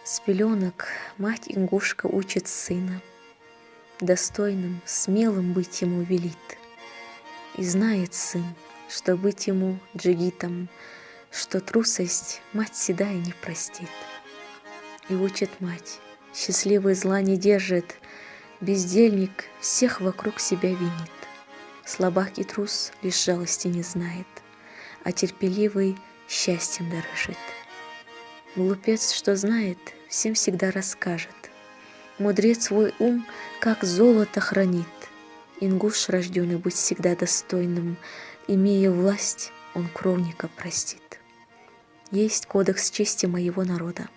С пеленок мать ингушка учит сына, достойным, смелым быть ему велит. И знает сын, что быть ему джигитом, что трусость мать седая не простит. И учит мать, счастливый зла не держит, бездельник всех вокруг себя винит. Слабак и трус лишь жалости не знает, а терпеливый счастьем дорожит. Глупец, что знает, всем всегда расскажет. Мудрец свой ум, как золото, хранит. Ингуш, рожденный быть всегда достойным, имея власть, он кровника простит. Есть кодекс чести моего народа,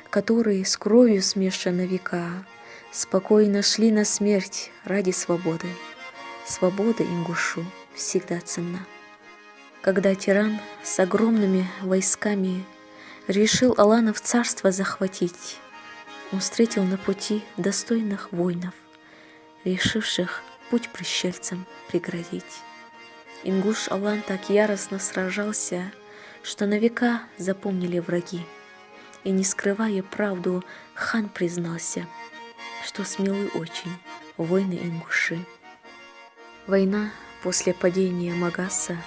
который с кровью смешан на века, спокойно шли на смерть ради свободы. Свобода ингушу всегда ценна. Когда тиран с огромными войсками решил Аланов царство захватить, он встретил на пути достойных воинов, решивших путь пришельцам преградить. Ингуш Алан так яростно сражался, что на века запомнили враги. И, не скрывая правду, хан признался, что смелы очень воины ингуши. Война после падения Магаса,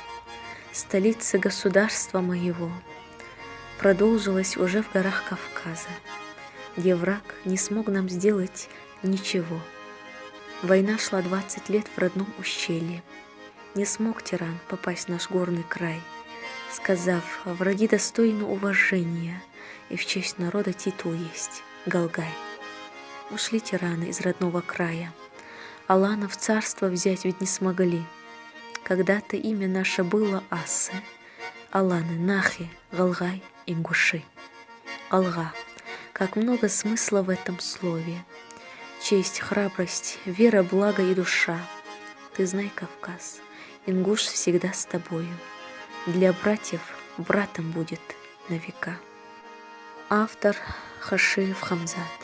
столицы государства моего, продолжилась уже в горах Кавказа, где враг не смог нам сделать ничего. Война шла 20 лет в родном ущелье. Не смог тиран попасть в наш горный край, сказав, враги достойны уважения, и в честь народа титул есть — Галгай. Ушли тираны из родного края, Аланов царство взять ведь не смогли. Когда-то имя наше было Асы, Аланы, Нахи, Галгай, ингуши. Алга, как много смысла в этом слове. Честь, храбрость, вера, благо и душа. Ты знай, Кавказ, ингуш всегда с тобою. Для братьев братом будет на века. Автор Хашиев Хамзат.